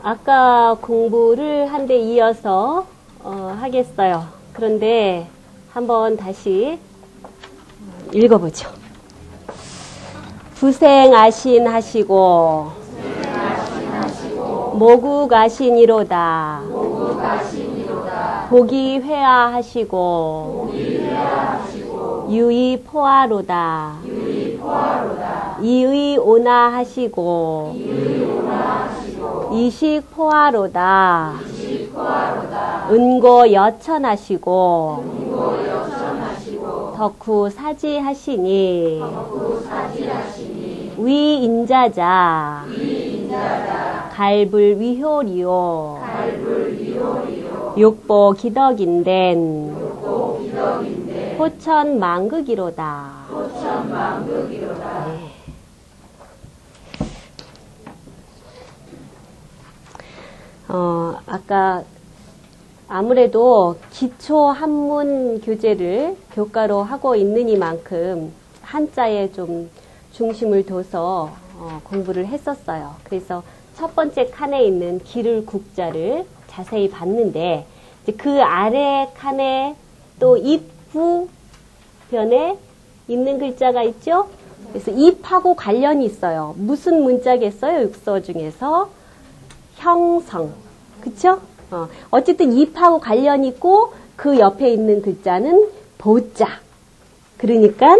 아까 공부를 한 데 이어서 하겠어요. 그런데 한번 다시 읽어보죠. 부생아신 하시고 모국아신이로다. 복이회하하시고 유의포하로다. 이의오나하시고 이식포하로다. 은고여천하시고 덕후사지하시니 위인자자 갈불위효리요 욕보기덕인된 호천만극이로다. 네. 아까 아무래도 기초 한문 교재를 교과로 하고 있느니만큼 한자에 좀 중심을 둬서 공부를 했었어요. 그래서 첫 번째 칸에 있는 기를 국자를 자세히 봤는데 이제 그 아래 칸에 또 입구변에 있는 글자가 있죠. 그래서 입하고 관련이 있어요. 무슨 문자겠어요? 육서 중에서 형성, 그쵸? 어쨌든 입하고 관련이 있고 그 옆에 있는 글자는 보자. 그러니까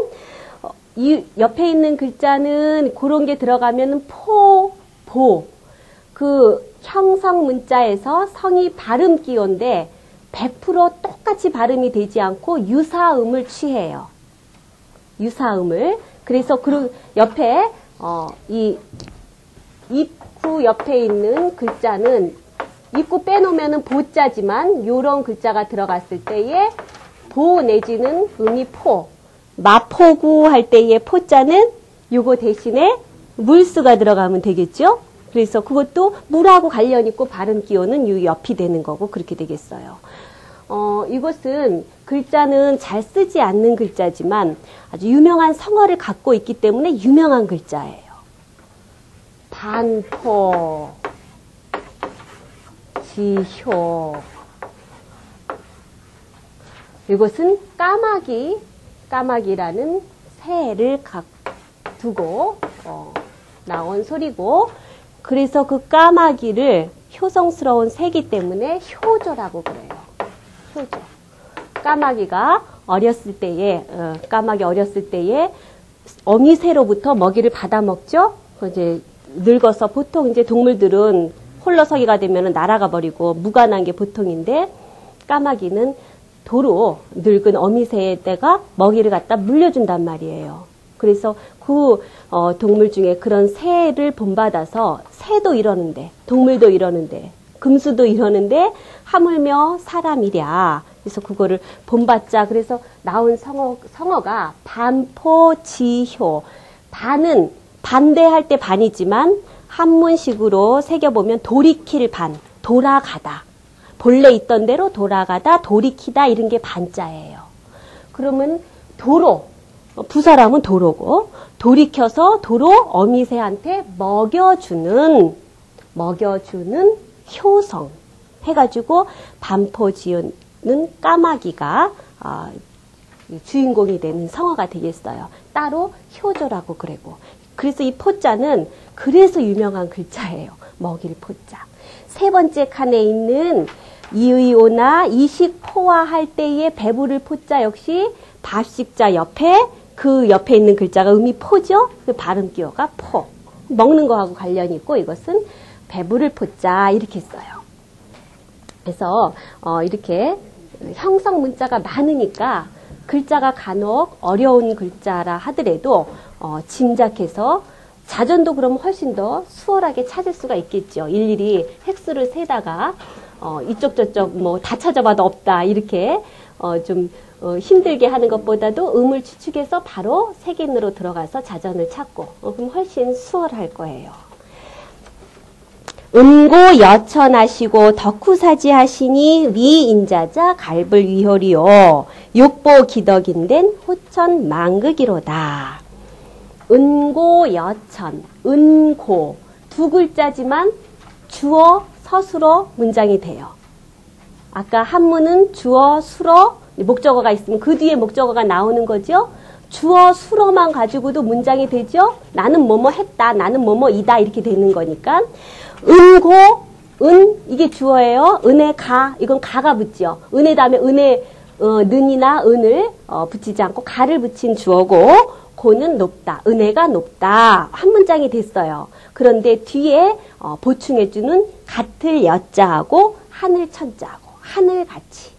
이 옆에 있는 글자는 그런 게 들어가면 보. 그 형성 문자에서 성이 발음 기호인데 100% 똑같이 발음이 되지 않고 유사음을 취해요. 유사음을. 그래서 그 옆에 이 입구 옆에 있는 글자는 입구 빼놓으면은 보자지만 요런 글자가 들어갔을 때에 보 내지는 음이 포. 마포구 할 때의 포자는 요거 대신에 물수가 들어가면 되겠죠? 그래서 그것도 물하고 관련 있고 발음 기호는 요 옆이 되는 거고 그렇게 되겠어요. 이것은 글자는 잘 쓰지 않는 글자지만 아주 유명한 성어를 갖고 있기 때문에 유명한 글자예요. 반포, 지효. 이것은 까마귀라는 새를 두고 나온 소리고, 그래서 그 까마귀를 효성스러운 새이기 때문에 효조라고 그래요. 효조. 까마귀가 어렸을 때에 어미새로부터 먹이를 받아 먹죠. 이제 늙어서 보통 이제 동물들은 홀로서기가 되면 날아가 버리고 무관한 게 보통인데 까마귀는 도로 늙은 어미새에다가 먹이를 갖다 물려준단 말이에요. 그래서 그 동물 중에 그런 새를 본받아서 새도 이러는데 동물도 이러는데 금수도 이러는데 하물며 사람이랴. 그래서 그거를 본받자. 그래서 나온 성어가 반포지효. 반은 반대할 때 반이지만 한문식으로 새겨보면 돌이킬 반, 돌아가다. 본래 있던 대로 돌아가다, 돌이키다 이런 게 반자예요. 그러면 도로, 부사람은 도로고 돌이켜서 도로 어미새한테 먹여주는 효성 해가지고 반포지효는 까마귀가 주인공이 되는 성어가 되겠어요. 따로 효조라고 그러고. 그래서 이 포자는 그래서 유명한 글자예요. 먹일 포자. 세 번째 칸에 있는 이의오나 이식포화 할 때의 배부를 포자 역시 밥식자 옆에 그 옆에 있는 글자가 음이 포죠. 그 발음 기호가 포. 먹는 거하고 관련이 있고 이것은 배부를 포자 이렇게 써요. 그래서 이렇게 형성 문자가 많으니까 글자가 간혹 어려운 글자라 하더라도 짐작해서 자전도 그러면 훨씬 더 수월하게 찾을 수가 있겠죠. 일일이 획수를 세다가 이쪽 저쪽 뭐 다 찾아봐도 없다 이렇게 좀 힘들게 하는 것보다도 음을 추측해서 바로 색인으로 들어가서 자전을 찾고 그럼 훨씬 수월할 거예요. 음고 여천하시고 덕후사지 하시니 위인자자 갈불위효리요 욕보 기덕인된 호천 망극이로다. 은고 여천, 은고 두 글자지만 주어, 서술어 문장이 돼요. 아까 한문은 주어, 수어, 목적어가 있으면 그 뒤에 목적어가 나오는 거죠. 주어, 수어만 가지고도 문장이 되죠. 나는 뭐뭐 했다, 나는 뭐뭐이다 이렇게 되는 거니까. 은고, 은 이게 주어예요. 은에 가, 이건 가가 붙죠. 은에 다음에 은에 는이나 은을 붙이지 않고 가를 붙인 주어고, 고는 높다, 은혜가 높다 한 문장이 됐어요. 그런데 뒤에 보충해주는 같을 여자하고 하늘 천자하고 하늘같이,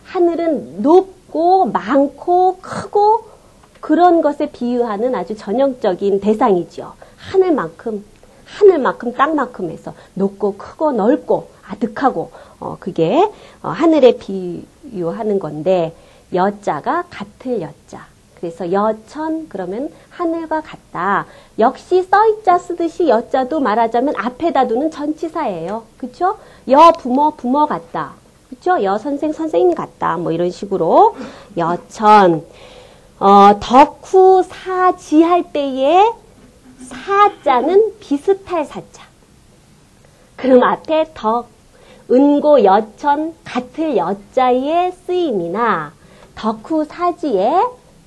하늘은 높고 많고 크고 그런 것에 비유하는 아주 전형적인 대상이죠. 하늘만큼 땅만큼 해서 높고 크고 넓고 아득하고 그게 하늘에 비유하는 건데, 여자가 같을 여자. 그래서 여천 그러면 하늘과 같다. 역시 써있자 쓰듯이 여자도 말하자면 앞에다 두는 전치사예요. 그쵸? 여 부모 같다. 그쵸? 여 선생 선생님 같다. 뭐 이런 식으로 여천. 덕후 사지 할 때에 사자는 비슷할 사자. 그럼 앞에 덕, 은고, 여천, 같을 여자의 쓰임이나 덕후 사지에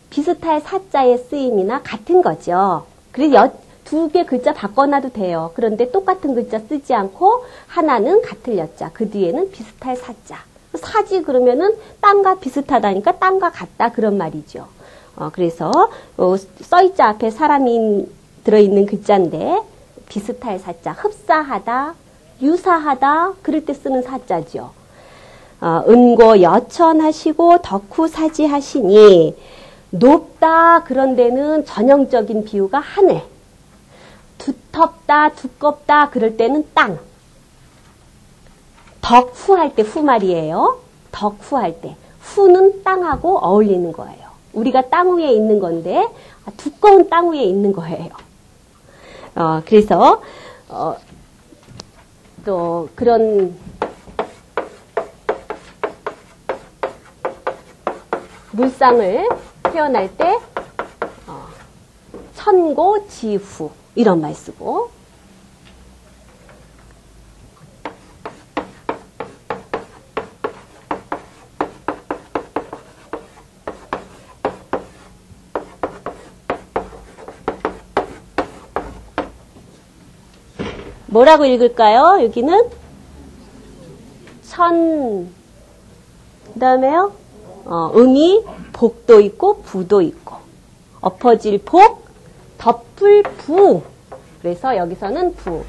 비슷할 사자의 쓰임이나 같은 거죠. 그래서 두 개 글자 바꿔놔도 돼요. 그런데 똑같은 글자 쓰지 않고 하나는 같을 여자, 그 뒤에는 비슷할 사자. 사지 그러면은 땅과 비슷하다니까 땅과 같다 그런 말이죠. 그래서 써있자 앞에 사람이 들어있는 글자인데 비슷할 사자, 흡사하다, 유사하다 그럴 때 쓰는 사자죠. 은고 여천하시고 덕후 사지하시니, 높다 그런 데는 전형적인 비유가 하늘, 두텁다 두껍다 그럴 때는 땅, 덕후할 때 후 말이에요. 덕후할 때 후는 땅하고 어울리는 거예요. 우리가 땅 위에 있는 건데 두꺼운 땅 위에 있는 거예요. 그래서 또 그런 물상을 표현할 때 천고지후 이런 말 쓰고, 뭐라고 읽을까요? 여기는 그 다음에요. 음이 복도 있고 부도 있고, 엎어질 복, 덮을 부. 그래서 여기서는 부.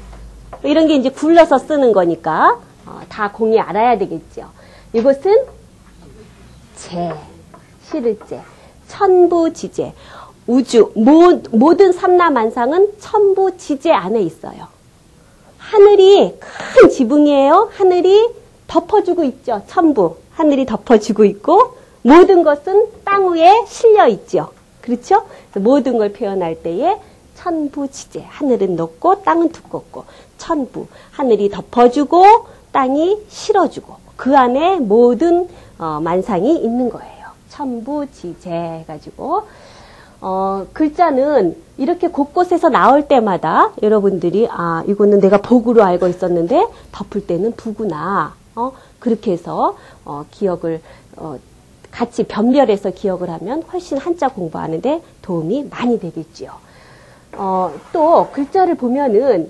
이런 게 이제 굴려서 쓰는 거니까 다 공이 알아야 되겠죠. 이것은 재, 실을재, 천부지재. 우주, 모든 삼라만상은 천부지재 안에 있어요. 하늘이 큰 지붕이에요. 하늘이 덮어주고 있죠. 천부. 하늘이 덮어주고 있고, 모든 것은 땅 위에 실려 있죠. 그렇죠? 그래서 모든 걸 표현할 때에 천부지재. 하늘은 높고 땅은 두껍고, 천부. 하늘이 덮어주고 땅이 실어주고 그 안에 모든 만상이 있는 거예요. 천부지재 해가지고 글자는 이렇게 곳곳에서 나올 때마다 여러분들이 이거는 내가 복으로 알고 있었는데 덮을 때는 부구나. 그렇게 해서 기억을 같이 변별해서 기억을 하면 훨씬 한자 공부하는데 도움이 많이 되겠지요. 또 글자를 보면은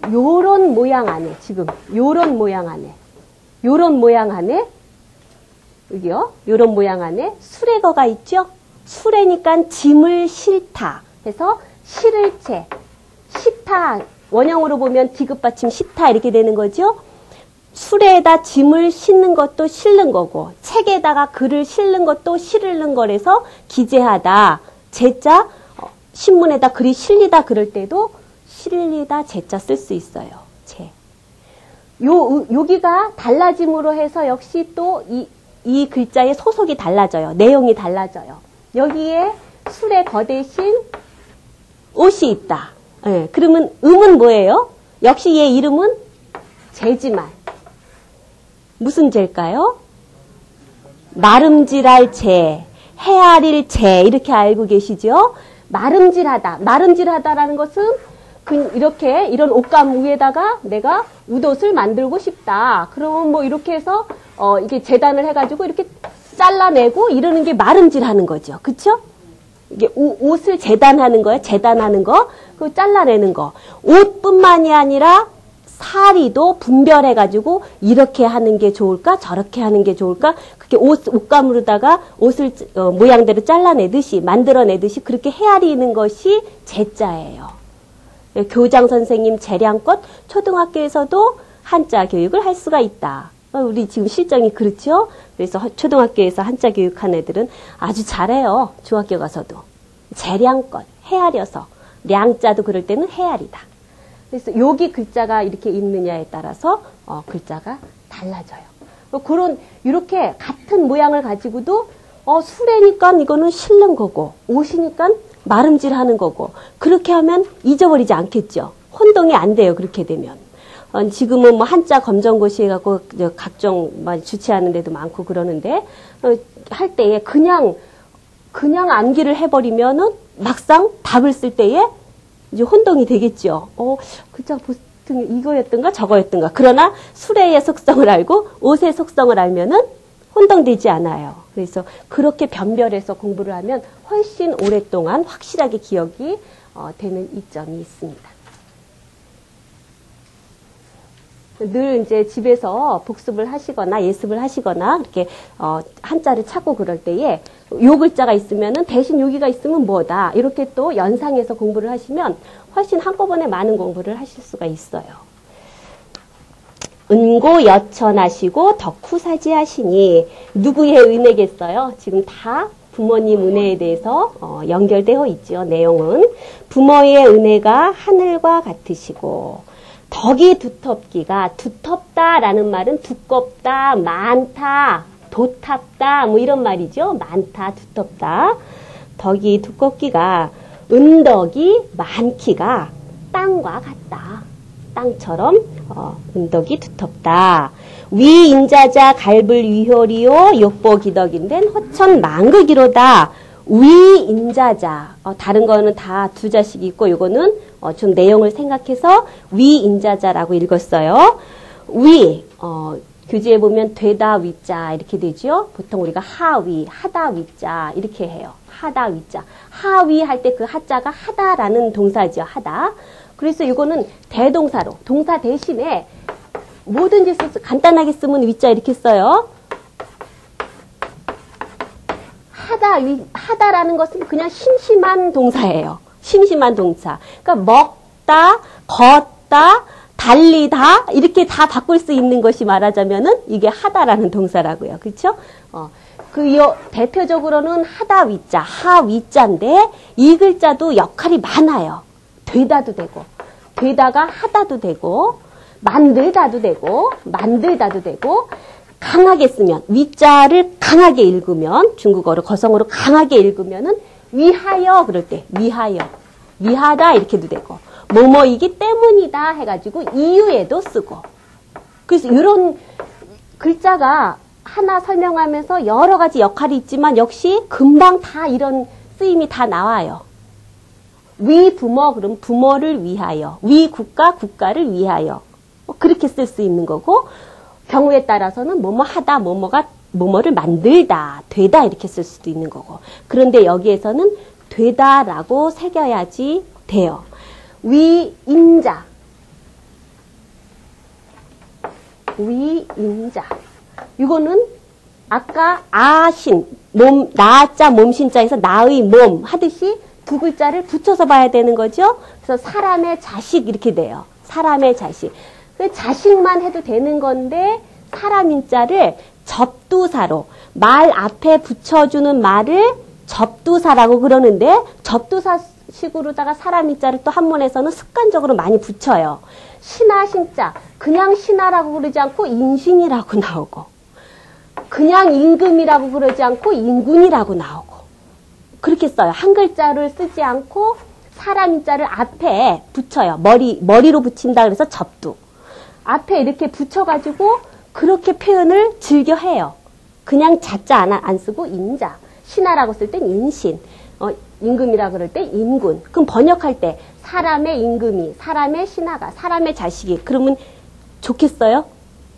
요런 모양 안에, 지금 요런 모양 안에, 여기요, 요런 모양 안에 수레거가 있죠. 수레니까 짐을 실타 해서 실을 채, 시타, 원형으로 보면 디귿받침 시타 이렇게 되는 거죠. 수레에다 짐을 싣는 것도 실는 거고, 책에다가 글을 실는 것도 실는 거라서 기재하다. 제자, 신문에다 글이 실리다 그럴 때도 실리다 제자 쓸 수 있어요. 제. 여기가 달라짐으로 해서 역시 또 이 글자의 소속이 달라져요. 내용이 달라져요. 여기에 수레 거 대신 옷이 있다. 네, 그러면 음은 뭐예요? 역시 얘 이름은 제지만. 무슨 제일까요? 마름질할 제, 헤아릴 제 이렇게 알고 계시죠? 마름질하다. 마름질하다라는 것은 이렇게 이런 옷감 위에다가 내가 웃옷을 만들고 싶다. 그러면 뭐 이렇게 해서 이게 재단을 해가지고 이렇게 잘라내고 이러는 게 마름질하는 거죠. 그쵸? 이게 옷을 재단하는 거예요. 재단하는 거, 그 잘라내는 거. 옷뿐만이 아니라 사리도 분별해가지고 이렇게 하는 게 좋을까, 저렇게 하는 게 좋을까. 그렇게 옷감으로다가 옷을 모양대로 잘라내듯이 만들어내듯이 그렇게 헤아리는 것이 제자예요. 교장 선생님 재량껏 초등학교에서도 한자 교육을 할 수가 있다. 우리 지금 실정이 그렇죠? 그래서 초등학교에서 한자 교육한 애들은 아주 잘해요. 중학교 가서도. 재량껏 헤아려서. 량자도 그럴 때는 헤아리다. 그래서 여기 글자가 이렇게 있느냐에 따라서 글자가 달라져요. 이렇게 같은 모양을 가지고도 수레니까 이거는 실는 거고 옷이니까 마름질하는 거고 그렇게 하면 잊어버리지 않겠죠. 혼동이 안 돼요. 그렇게 되면. 지금은 뭐 한자 검정고시 해갖고 각종 주최하는 데도 많고 그러는데 할 때에 그냥 암기를 해버리면은 막상 답을 쓸 때에 이제 혼동이 되겠죠. 글자 보통 이거였던가 저거였던가. 그러나 수레의 속성을 알고 옷의 속성을 알면은 혼동되지 않아요. 그래서 그렇게 변별해서 공부를 하면 훨씬 오랫동안 확실하게 기억이 되는 이점이 있습니다. 늘 이제 집에서 복습을 하시거나 예습을 하시거나 이렇게 한자를 찾고 그럴 때에 요 글자가 있으면은 대신 여기가 있으면 뭐다 이렇게 또 연상해서 공부를 하시면 훨씬 한꺼번에 많은 공부를 하실 수가 있어요. 은고 여천하시고 덕후사지하시니 누구의 은혜겠어요? 지금 다 부모님 은혜에 대해서 연결되어 있죠. 내용은 부모의 은혜가 하늘과 같으시고 덕이 두텁기가 두텁다라는 말은 두껍다, 많다, 도탑다 뭐 이런 말이죠. 많다, 두텁다. 덕이 두껍기가 은덕이 많기가 땅과 같다. 땅처럼 은덕이 두텁다. 위인자자 갈불 위효리요 욕보기덕인된 호천 망극이로다. 위인자자 다른 거는 다 두 자씩 있고 이거는 좀 내용을 생각해서 위인자자라고 읽었어요. 교재에 보면 되다 위자 이렇게 되죠. 보통 우리가 하위 하다 위자 이렇게 해요. 하다 위자 하위 할 때 그 하자가 하다라는 동사죠. 하다. 그래서 이거는 대동사로 동사 대신에 뭐든지 간단하게 쓰면 위자 이렇게 써요. 하다라는 것은 그냥 심심한 동사예요. 심심한 동사. 그러니까 먹다, 걷다, 달리다 이렇게 다 바꿀 수 있는 것이 말하자면은 이게 하다라는 동사라고요. 그렇죠? 대표적으로는 하다 위자, 하위자인데 이 글자도 역할이 많아요. 되다도 되고, 되다가 하다도 되고, 만들다도 되고, 만들다도 되고, 강하게 쓰면, 위자를 강하게 읽으면, 중국어로 거성어로 강하게 읽으면은, 위하여, 그럴 때, 위하여, 위하다, 이렇게도 되고, 뭐뭐이기 때문이다 해가지고, 이유에도 쓰고. 그래서 이런 글자가 하나 설명하면서 여러 가지 역할이 있지만, 역시 금방 다 이런 쓰임이 다 나와요. 위 부모, 그럼 부모를 위하여, 위 국가, 국가를 위하여. 그렇게 쓸 수 있는 거고, 경우에 따라서는 뭐뭐 하다, 뭐뭐를 만들다, 되다 이렇게 쓸 수도 있는 거고. 그런데 여기에서는 되다라고 새겨야지 돼요. 위인자. 위인자. 이거는 아까 아신, 몸, 나자 몸신자에서 나의 몸 하듯이 두 글자를 붙여서 봐야 되는 거죠. 그래서 사람의 자식 이렇게 돼요. 사람의 자식. 자식만 해도 되는 건데 사람 인자를 접두사로 말 앞에 붙여주는 말을 접두사라고 그러는데 접두사식으로다가 사람 인자를 또 한문에서는 습관적으로 많이 붙여요. 신하 신자 그냥 신하라고 그러지 않고 인신이라고 나오고 그냥 임금이라고 그러지 않고 인군이라고 나오고 그렇게 써요. 한 글자를 쓰지 않고 사람 인자를 앞에 붙여요. 머리로 붙인다 그래서 접두. 앞에 이렇게 붙여가지고 그렇게 표현을 즐겨 해요. 그냥 자자 안 쓰고 인자. 신하라고 쓸 땐 인신. 임금이라 그럴 때 임군. 그럼 번역할 때 사람의 임금이, 사람의 신하가, 사람의 자식이. 그러면 좋겠어요?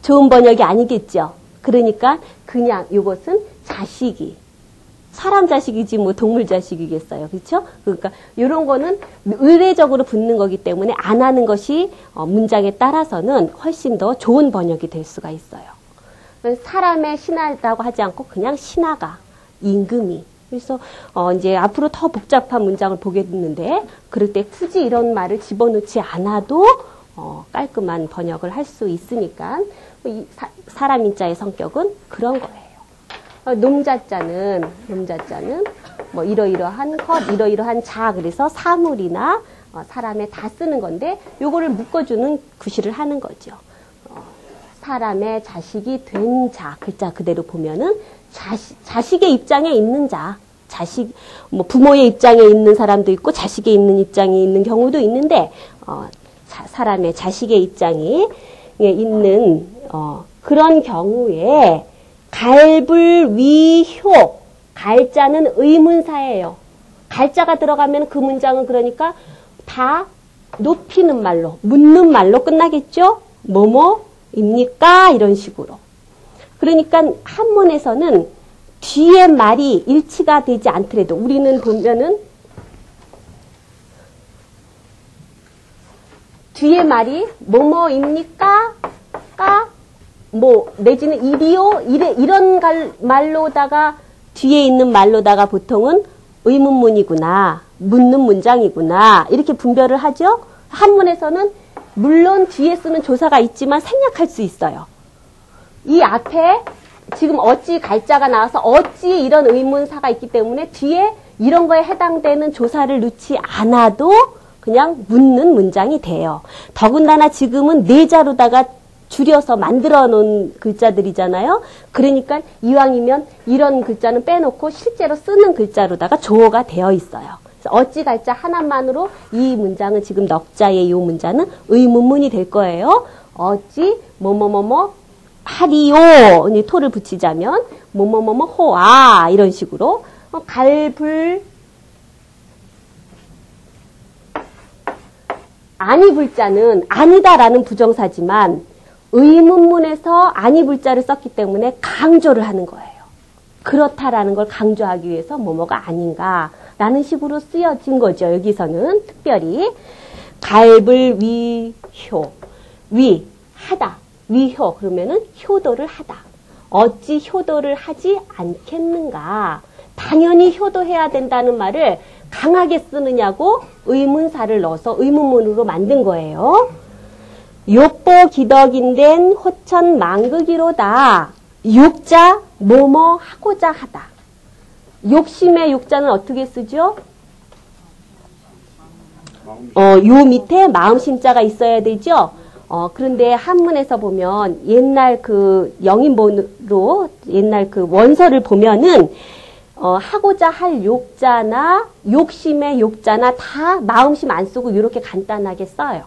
좋은 번역이 아니겠죠. 그러니까 그냥 이것은 자식이. 사람 자식이지 뭐 동물 자식이겠어요. 그렇죠? 그러니까 이런 거는 의례적으로 붙는 거기 때문에 안 하는 것이 문장에 따라서는 훨씬 더 좋은 번역이 될 수가 있어요. 사람의 신하라고 하지 않고 그냥 신하가, 임금이. 그래서 이제 앞으로 더 복잡한 문장을 보게 됐는데 그럴 때 굳이 이런 말을 집어넣지 않아도 깔끔한 번역을 할 수 있으니까 이 사람 인자의 성격은 그런 거예요. 놈자자는 뭐 이러이러한 것, 이러이러한 자, 그래서 사물이나 사람에 다 쓰는 건데 요거를 묶어주는 구실을 하는 거죠. 사람의 자식이 된 자, 글자 그대로 보면은 자식의 입장에 있는 자, 자식, 뭐 부모의 입장에 있는 사람도 있고 자식의 있는 입장이 있는 경우도 있는데 사람의 자식의 입장이 있는 그런 경우에 갈불위효, 갈자는 의문사예요. 갈자가 들어가면 그 문장은 그러니까 다 높이는 말로, 묻는 말로 끝나겠죠? 뭐뭐입니까? 이런 식으로. 그러니까 한문에서는 뒤에 말이 일치가 되지 않더라도 우리는 보면은 뒤에 말이 뭐뭐입니까? 뭐 내지는 이리요? 이런 말로다가 뒤에 있는 말로다가 보통은 의문문이구나, 묻는 문장이구나 이렇게 분별을 하죠. 한문에서는 물론 뒤에 쓰는 조사가 있지만 생략할 수 있어요. 이 앞에 지금 어찌 갈자가 나와서 어찌 이런 의문사가 있기 때문에 뒤에 이런 거에 해당되는 조사를 넣지 않아도 그냥 묻는 문장이 돼요. 더군다나 지금은 네 자로다가 줄여서 만들어 놓은 글자들이잖아요. 그러니까 이왕이면 이런 글자는 빼놓고 실제로 쓰는 글자로다가 조어가 되어 있어요. 그래서 어찌 갈자 하나만으로 이 문장은 지금 넉자의 이 문장은 의문문이 될 거예요. 어찌 뭐뭐뭐뭐 하리요, 토를 붙이자면 뭐뭐뭐뭐 호아 이런 식으로 갈불 아니 불자는 아니다라는 부정사지만 의문문에서 아니 불자를 썼기 때문에 강조를 하는 거예요. 그렇다라는 걸 강조하기 위해서 뭐뭐가 아닌가라는 식으로 쓰여진 거죠. 여기서는 특별히 갈불위효, 위 하다, 위효 그러면은 효도를 하다. 어찌 효도를 하지 않겠는가? 당연히 효도해야 된다는 말을 강하게 쓰느냐고 의문사를 넣어서 의문문으로 만든 거예요. 욕보 기덕인된 호천 망극이로다. 욕자 뭐뭐 하고자 하다. 욕심의 욕자는 어떻게 쓰죠? 요 밑에 마음심자가 있어야 되죠. 그런데 한문에서 보면 옛날 그 영인본으로 옛날 그 원서를 보면은 하고자 할 욕자나 욕심의 욕자나 다 마음심 안 쓰고 이렇게 간단하게 써요.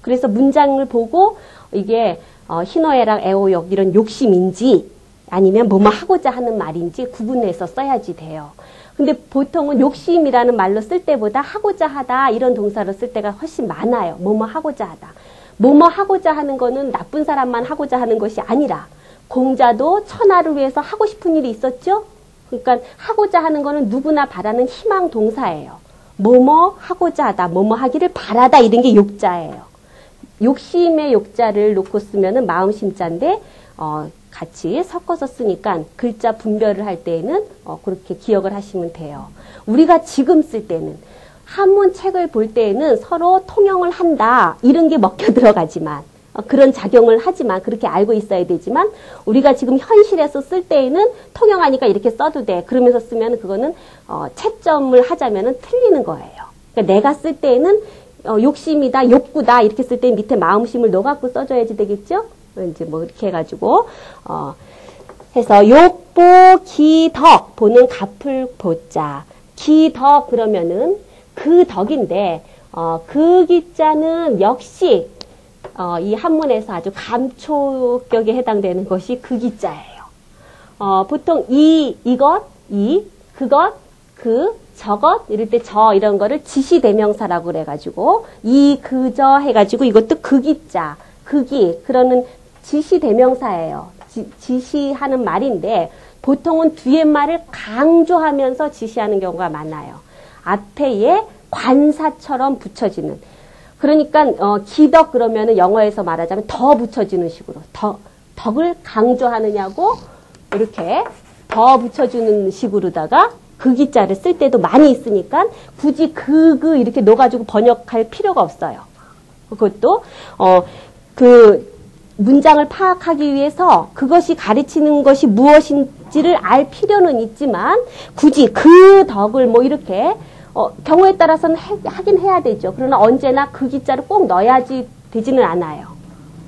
그래서 문장을 보고 이게 희노애락 애호욕 이런 욕심인지 아니면 뭐뭐 하고자 하는 말인지 구분해서 써야지 돼요. 근데 보통은 욕심이라는 말로 쓸 때보다 하고자 하다 이런 동사로 쓸 때가 훨씬 많아요. 뭐뭐 하고자 하다. 뭐뭐 하고자 하는 거는 나쁜 사람만 하고자 하는 것이 아니라 공자도 천하를 위해서 하고 싶은 일이 있었죠? 그러니까 하고자 하는 거는 누구나 바라는 희망 동사예요. 뭐뭐 하고자 하다, 뭐뭐 하기를 바라다 이런 게 욕자예요. 욕심의 욕자를 놓고 쓰면은 마음심자인데 같이 섞어서 쓰니까 글자 분별을 할 때에는 그렇게 기억을 하시면 돼요. 우리가 지금 쓸 때는 한문 책을 볼 때에는 서로 통용을 한다 이런 게 먹혀 들어가지만 그런 작용을 하지만 그렇게 알고 있어야 되지만 우리가 지금 현실에서 쓸 때에는 통용하니까 이렇게 써도 돼. 그러면서 쓰면 그거는 채점을 하자면은 틀리는 거예요. 그러니까 내가 쓸 때에는 욕심이다, 욕구다 이렇게 쓸 때 밑에 마음심을 넣어갖고 써줘야지 되겠죠? 이제 뭐 이렇게 해가지고 해서 욕보 기덕 보는 갚을 보자 기덕 그러면은 그 덕인데 그 기자는 역시 이 한문에서 아주 감초격에 해당되는 것이 그 기자예요. 보통 이것, 그것, 저것 이럴 때 저 이런 거를 지시대명사라고 그래가지고 그저 해가지고 이것도 극이자 극이 그러는 지시대명사예요. 지시하는 말인데 보통은 뒤에 말을 강조하면서 지시하는 경우가 많아요. 앞에 관사처럼 붙여지는. 그러니까 기덕 그러면은 영어에서 말하자면 더 붙여지는 식으로 덕을 강조하느냐고 이렇게 더 붙여주는 식으로다가 극이자를 쓸 때도 많이 있으니까 굳이 그 이렇게 넣어가지고 번역할 필요가 없어요. 그것도 그 문장을 파악하기 위해서 그것이 가르치는 것이 무엇인지를 알 필요는 있지만 굳이 그 덕을 뭐 이렇게 경우에 따라서는 하긴 해야 되죠. 그러나 언제나 극이자를 꼭 넣어야지 되지는 않아요.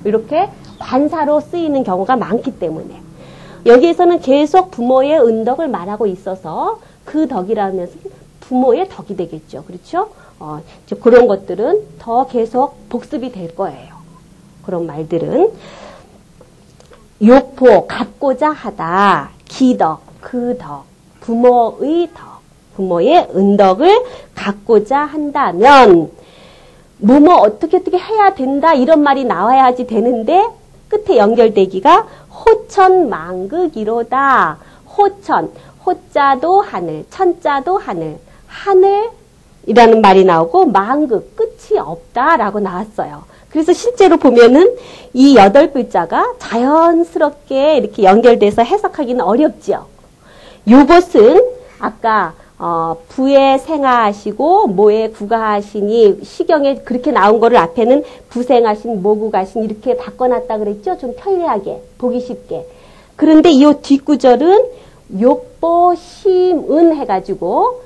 이렇게 관사로 쓰이는 경우가 많기 때문에 여기에서는 계속 부모의 은덕을 말하고 있어서 그 덕이라면서 부모의 덕이 되겠죠. 그렇죠? 이제 그런 것들은 더 계속 복습이 될 거예요. 그런 말들은 욕포, 갚고자 하다, 기덕, 그 덕, 부모의 덕, 부모의 은덕을 갚고자 한다면 뭐뭐 어떻게 해야 된다 이런 말이 나와야지 되는데 끝에 연결되기가 호천망극이로다. 호천, 호자도 하늘, 천자도 하늘, 하늘이라는 말이 나오고 망극, 끝이 없다라고 나왔어요. 그래서 실제로 보면은 이 8글자가 자연스럽게 이렇게 연결돼서 해석하기는 어렵죠. 요것은 아까 부에 생하하시고 모에 구가하시니 시경에 그렇게 나온 거를 앞에는 부생하신 모구가신 이렇게 바꿔놨다 그랬죠. 좀 편리하게 보기 쉽게. 그런데 이 뒷구절은 욕보심은 해가지고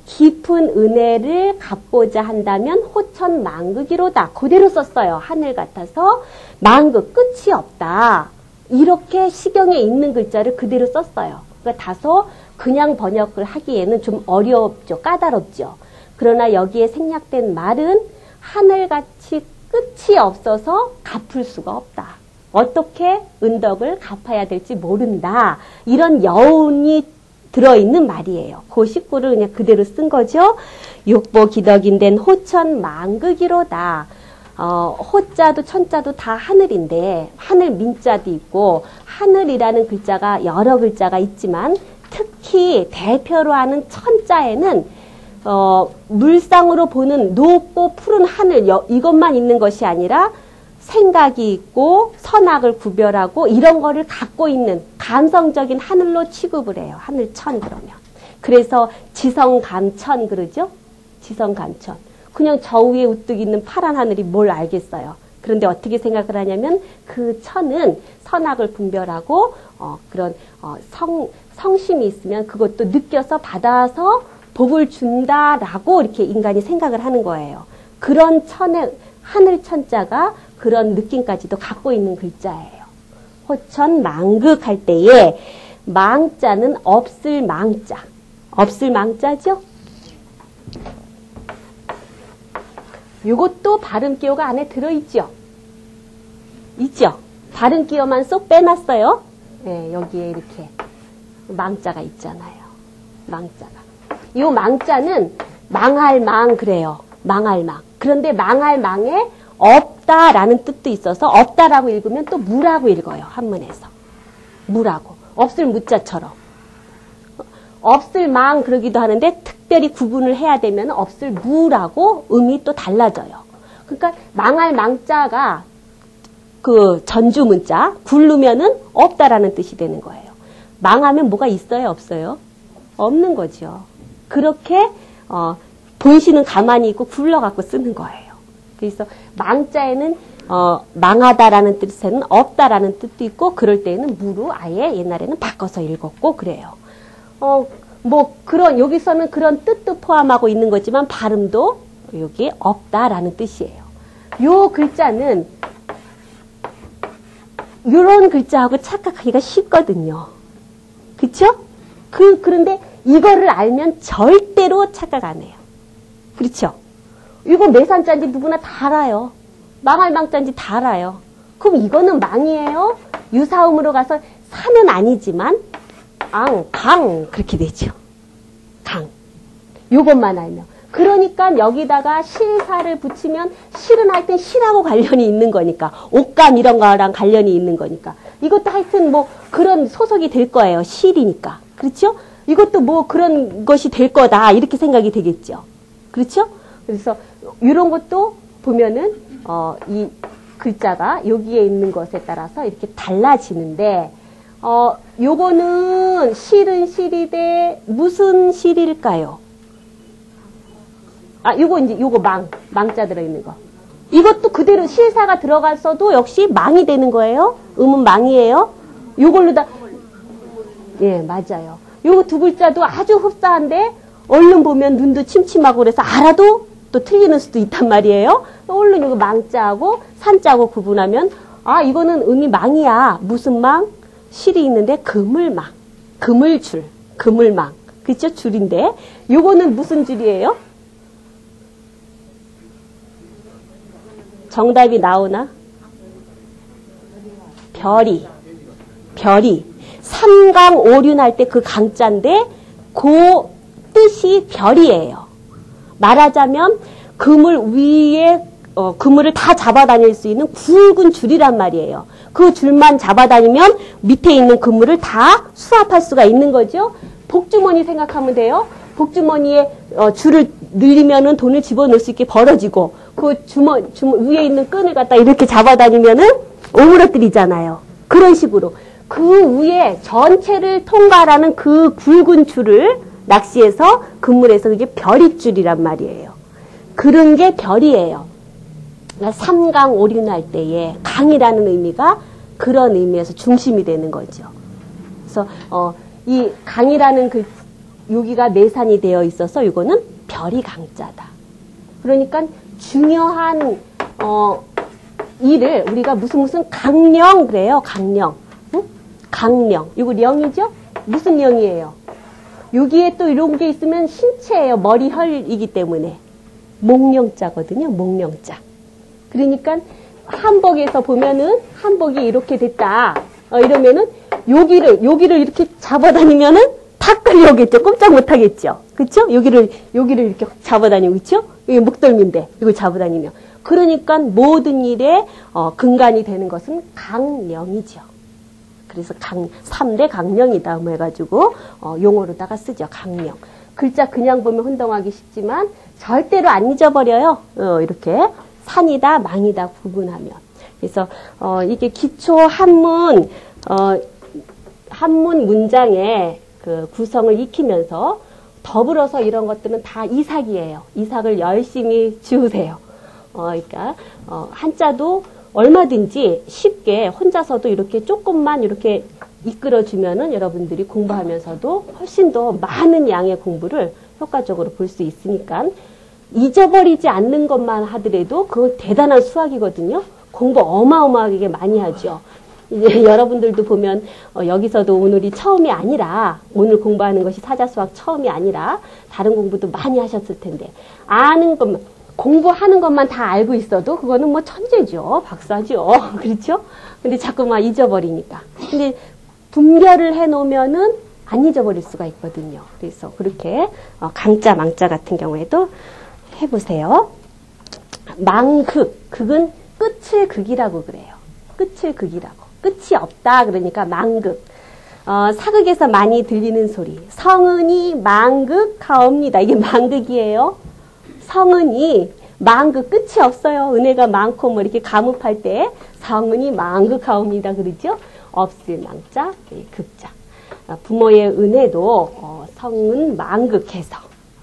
깊은 은혜를 갚고자 한다면 호천망극이로다. 그대로 썼어요. 하늘 같아서 망극 끝이 없다. 이렇게 시경에 있는 글자를 그대로 썼어요. 그러니까 다소 그냥 번역을 하기에는 좀 어렵죠. 까다롭죠. 그러나 여기에 생략된 말은 하늘같이 끝이 없어서 갚을 수가 없다. 어떻게 은덕을 갚아야 될지 모른다. 이런 여운이 들어있는 말이에요. 그 식구를 그냥 그대로 쓴 거죠. 육보 기덕인된 호천망극이로다. 호자도 천자도 다 하늘인데 하늘 민자도 있고 하늘이라는 글자가 여러 글자가 있지만 특히 대표로 하는 천자에는 물상으로 보는 높고 푸른 하늘 이것만 있는 것이 아니라 생각이 있고 선악을 구별하고 이런 거를 갖고 있는 감성적인 하늘로 취급을 해요. 하늘천 그러면. 그래서 지성감천 그러죠. 지성감천. 그냥 저 위에 우뚝 있는 파란 하늘이 뭘 알겠어요. 그런데 어떻게 생각을 하냐면 그 천은 선악을 분별하고 그런 성심이 있으면 그것도 느껴서 받아서 복을 준다라고 이렇게 인간이 생각을 하는 거예요. 그런 천의 하늘 천자가 그런 느낌까지도 갖고 있는 글자예요. 호천망극 할 때에 망자는 없을 망자. 없을 망자죠? 요것도 발음기호가 안에 들어있죠? 있죠? 발음기호만 쏙 빼놨어요. 네, 여기에 이렇게 망자가 있잖아요. 망자가. 요 망자는 망할 망 그래요. 망할 망. 그런데 망할 망에 없다라는 뜻도 있어서 없다라고 읽으면 또 무라고 읽어요. 한문에서. 무라고. 없을 무자처럼. 없을 망 그러기도 하는데 특별히 구분을 해야 되면 없을 무라고 음이 또 달라져요. 그러니까 망할 망자가 그 전주 문자 굴르면은 없다라는 뜻이 되는 거예요. 망하면 뭐가 있어요? 없어요? 없는 거죠. 그렇게 본시는 가만히 있고 굴러갖고 쓰는 거예요. 그래서 망자에는 망하다라는 뜻에는 없다라는 뜻도 있고 그럴 때에는 무로 아예 옛날에는 바꿔서 읽었고 그래요. 뭐 그런 여기서는 그런 뜻도 포함하고 있는 거지만 발음도 여기 없다라는 뜻이에요. 요 글자는 이런 글자하고 착각하기가 쉽거든요. 그쵸? 그런데 이거를 알면 절대로 착각 안 해요. 그렇죠? 이거 매산자인지 누구나 다 알아요. 망할 망자인지 다 알아요. 그럼 이거는 망이에요? 유사음으로 가서 산은 아니지만 강 그렇게 되죠. 강. 요것만 알면. 그러니까 여기다가 실사를 붙이면 실은 하여튼 실하고 관련이 있는 거니까. 옷감 이런 거랑 관련이 있는 거니까. 이것도 하여튼 뭐 그런 소속이 될 거예요. 실이니까. 그렇죠? 이것도 뭐 그런 것이 될 거다. 이렇게 생각이 되겠죠. 그렇죠? 그래서 이런 것도 보면은 이 글자가 여기에 있는 것에 따라서 이렇게 달라지는데 요거는 실은 실이되 무슨 실일까요? 요거 이제 요거 망자 들어있는 거. 이것도 그대로 실사가 들어갔어도 역시 망이 되는 거예요. 음은 망이에요. 요걸로 다 예, 맞아요. 요거 두 글자도 아주 흡사한데 얼른 보면 눈도 침침하고 그래서 알아도 또 틀리는 수도 있단 말이에요. 얼른 이거 망자하고 산자하고 구분하면 이거는 음이 망이야. 무슨 망? 실이 있는데 그물망, 그물줄, 그물망. 그죠? 줄인데 요거는 무슨 줄이에요? 정답이 나오나? 별이. 삼강오륜 할 때 그 강자인데 그 뜻이 별이에요. 말하자면 그물 위에 그물을 다 잡아다닐 수 있는 굵은 줄이란 말이에요. 그 줄만 잡아다니면 밑에 있는 그물을 다 수압할 수가 있는 거죠. 복주머니 생각하면 돼요. 복주머니에 줄을 늘리면은 돈을 집어넣을 수 있게 벌어지고 그 위에 있는 끈을 갖다 이렇게 잡아다니면은 오므러뜨리잖아요. 그런 식으로 그 위에 전체를 통과하는 그 굵은 줄을 낚시해서 그물에서 그게 별이줄이란 말이에요. 그런 게 별이에요. 그러니까 삼강오륜할 때에 강이라는 의미가 그런 의미에서 중심이 되는 거죠. 그래서 이 강이라는 여기가 내산이 되어 있어서 이거는 별이 강자다. 그러니까 중요한 일을 우리가 무슨 강령 그래요. 강령. 응? 강령. 이거 령이죠? 무슨 령이에요? 여기에 또 이런 게 있으면 신체예요. 머리 혈이기 때문에. 목령자거든요. 목령자. 그러니까 한복에서 보면은 한복이 이렇게 됐다. 이러면은 여기를 이렇게 잡아다니면은 다 끌려오겠죠. 꼼짝 못 하겠죠. 그쵸? 여기를 이렇게 잡아다니고, 그쵸? 이게 목덜미인데, 이걸 잡아다니면. 그러니까 모든 일에, 근간이 되는 것은 강령이죠. 그래서 3대 강령이다. 뭐 해가지고, 용어로다가 쓰죠. 강령. 글자 그냥 보면 혼동하기 쉽지만, 절대로 안 잊어버려요. 이렇게. 산이다, 망이다 구분하면. 그래서, 이게 기초 한문 문장에 그 구성을 익히면서 더불어서 이런 것들은 다 이삭이에요. 이삭을 열심히 지우세요. 그러니까 한자도 얼마든지 쉽게 혼자서도 이렇게 조금만 이렇게 이끌어주면은 여러분들이 공부하면서도 훨씬 더 많은 양의 공부를 효과적으로 볼 수 있으니까 잊어버리지 않는 것만 하더라도 그건 대단한 수학이거든요. 공부 어마어마하게 많이 하죠. 이제 여러분들도 보면 여기서도 오늘이 처음이 아니라 오늘 공부하는 것이 사자수학 처음이 아니라 다른 공부도 많이 하셨을 텐데 아는 것만 공부하는 것만 다 알고 있어도 그거는 뭐 천재죠. 박사죠. 그렇죠? 근데 자꾸만 잊어버리니까. 근데 분별을 해놓으면은 안 잊어버릴 수가 있거든요. 그래서 그렇게 강자 망자 같은 경우에도 해보세요. 망극, 극은 끝을 극이라고 그래요. 끝을 극이라고. 끝이 없다 그러니까 망극. 사극에서 많이 들리는 소리. 성은이 망극하옵니다. 이게 망극이에요. 성은이 망극 끝이 없어요. 은혜가 많고 뭐 이렇게 가무팔 때 성은이 망극하옵니다. 그러죠? 없을 망자, 극자. 부모의 은혜도 성은 망극해서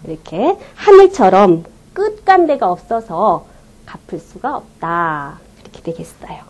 이렇게 하늘처럼 끝간데가 없어서 갚을 수가 없다. 이렇게 되겠어요.